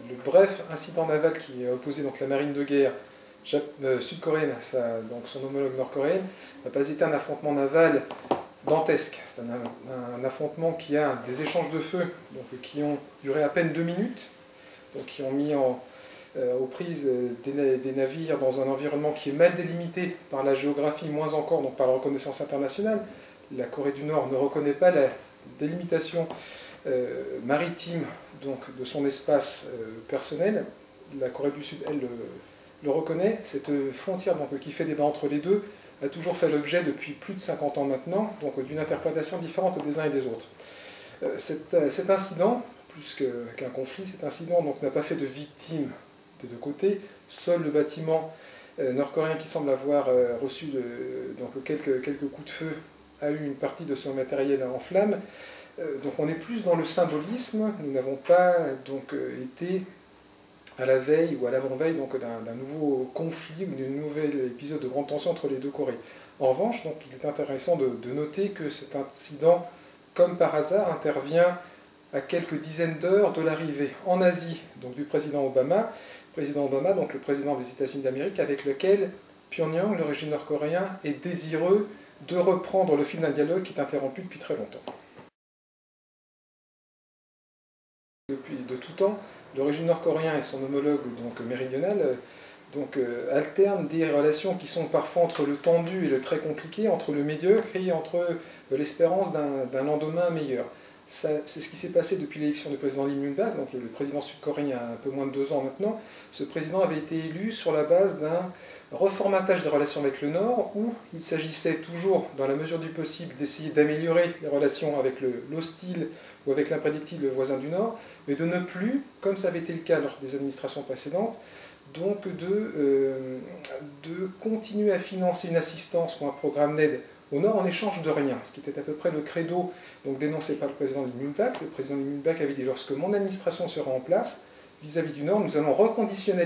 le bref incident naval qui a opposé donc, la marine de guerre sud-coréenne à donc son homologue nord-coréenne n'a pas été un affrontement naval dantesque. C'est un affrontement qui a des échanges de feu donc, qui ont duré à peine 2 minutes, donc, qui ont mis aux prises des navires dans un environnement qui est mal délimité par la géographie, moins encore donc, par la reconnaissance internationale. La Corée du Nord ne reconnaît pas la délimitation maritime donc, de son espace personnel. La Corée du Sud, elle, le reconnaît. Cette frontière donc, qui fait débat entre les deux a toujours fait l'objet depuis plus de 50 ans maintenant, donc d'une interprétation différente des uns et des autres. Cet incident, plus qu'un conflit, cet incident n'a pas fait de victimes des deux côtés. Seul le bâtiment nord-coréen qui semble avoir reçu donc quelques coups de feu a eu une partie de son matériel en flammes. Donc on est plus dans le symbolisme. Nous n'avons pas donc été à la veille ou à l'avant-veille d'un nouveau conflit ou d'un nouvel épisode de grande tension entre les deux Corées. En revanche, donc, il est intéressant de noter que cet incident, comme par hasard, intervient à quelques dizaines d'heures de l'arrivée en Asie donc, du président Obama, donc le président des États-Unis d'Amérique, avec lequel Pyongyang, le régime nord-coréen, est désireux de reprendre le fil d'un dialogue qui est interrompu depuis très longtemps. Depuis de tout temps, le régime nord-coréen et son homologue donc, méridional alternent des relations qui sont parfois entre le tendu et le très compliqué, entre le médiocre et entre l'espérance d'un lendemain meilleur. C'est ce qui s'est passé depuis l'élection du président Lee Myung-bak, donc le président sud-coréen il y a un peu moins de 2 ans maintenant. Ce président avait été élu sur la base d'un reformatage des relations avec le Nord, où il s'agissait toujours, dans la mesure du possible, d'essayer d'améliorer les relations avec l'hostile ou avec l'imprédictible voisin du Nord, mais de ne plus, comme ça avait été le cas lors des administrations précédentes, donc de continuer à financer une assistance ou un programme d'aide au Nord en échange de rien, ce qui était à peu près le credo donc, dénoncé par le président Lee Myung-bak. Le président Lee Myung-bak avait dit, lorsque mon administration sera en place, vis-à-vis du Nord, nous allons reconditionner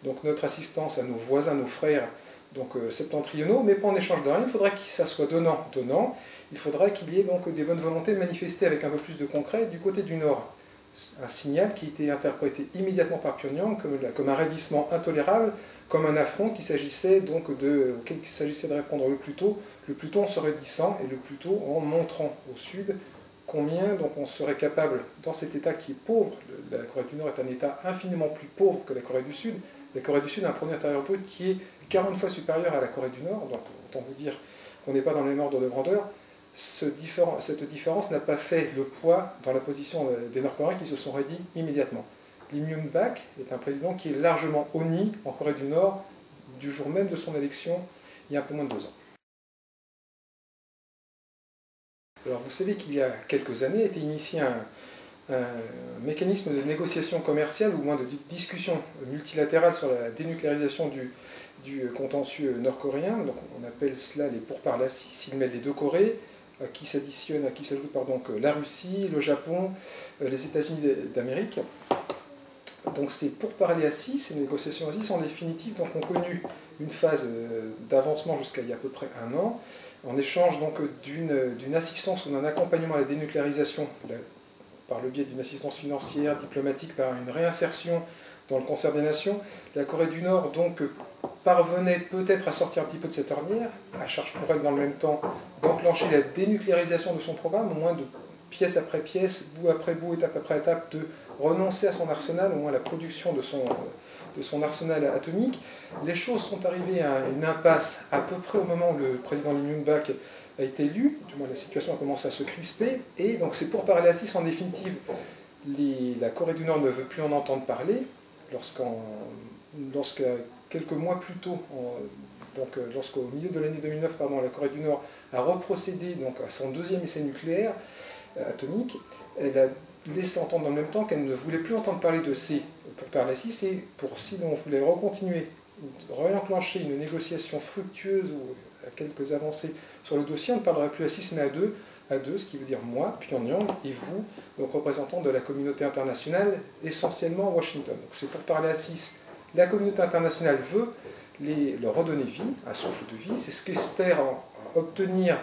donc notre assistance à nos voisins, nos frères donc, septentrionaux, mais pas en échange de rien. Il faudrait que ça soit donnant. Il faudrait qu'il y ait donc des bonnes volontés manifestées avec un peu plus de concret du côté du Nord. Un signal qui a été interprété immédiatement par Pyongyang comme un raidissement intolérable, comme un affront auquel il s'agissait de répondre le plus tôt en se raidissant et le plus tôt en montrant au Sud combien donc, on serait capable, dans cet État qui est pauvre, la Corée du Nord est un État infiniment plus pauvre que la Corée du Sud. La Corée du Sud a un produit intérieur brut qui est 40 fois supérieur à la Corée du Nord, donc autant vous dire qu'on n'est pas dans le même ordre de grandeur. Cette différence n'a pas fait le poids dans la position des Nord-Coréens qui se sont raidis immédiatement. Lee Myung-bak est un président qui est largement honni en Corée du Nord du jour même de son élection, il y a un peu moins de 2 ans. Alors vous savez qu'il y a quelques années a été initié un mécanisme de négociation commerciale, ou moins de discussion multilatérale sur la dénucléarisation du contentieux nord-coréen. Donc on appelle cela les pourparlers à 6. Il mêle les deux Corées, à qui s'ajoute la Russie, le Japon, les États-Unis d'Amérique. Donc ces pourparlers à 6, ces négociations à 6 en définitive donc, ont connu une phase d'avancement jusqu'à il y a à peu près 1 an, en échange donc d'une assistance ou d'un accompagnement à la dénucléarisation par le biais d'une assistance financière, diplomatique, par une réinsertion dans le concert des nations. La Corée du Nord donc parvenait peut-être à sortir un petit peu de cette ornière, à charge pour elle dans le même temps d'enclencher la dénucléarisation de son programme, au moins de pièce après pièce, bout après bout, étape après étape, de renoncer à son arsenal, au moins à la production de son arsenal atomique. Les choses sont arrivées à une impasse à peu près au moment où le président Lee Myung-bak a été élu, du moins la situation a commencé à se crisper, et donc c'est pour parler à 6 en définitive, la Corée du Nord ne veut plus en entendre parler, lorsque quelques mois plus tôt, lorsqu'au milieu de l'année 2009, la Corée du Nord a reprocédé donc, à son 2e essai nucléaire atomique, elle a laissé entendre en même temps qu'elle ne voulait plus entendre parler de C pour parler à 6, et si l'on voulait réenclencher une négociation fructueuse ou à quelques avancées sur le dossier, on ne parlerait plus à 6 mais à 2, ce qui veut dire moi, Pyongyang, et vous, donc représentants de la communauté internationale, essentiellement Washington. Donc c'est pour parler à 6. La communauté internationale veut leur redonner vie, un souffle de vie, c'est ce qu'espère obtenir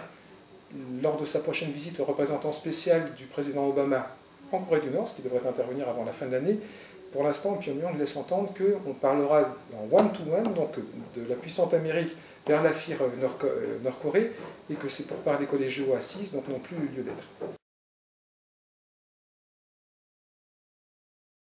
lors de sa prochaine visite le représentant spécial du président Obama en Corée du Nord, ce qui devrait intervenir avant la fin de l'année. Pour l'instant, Pyongyang laisse entendre qu'on parlera en one-to-one, donc de la puissante Amérique vers la FIR Nord-Corée, et que c'est pour parler collégio à 6, donc non plus lieu d'être.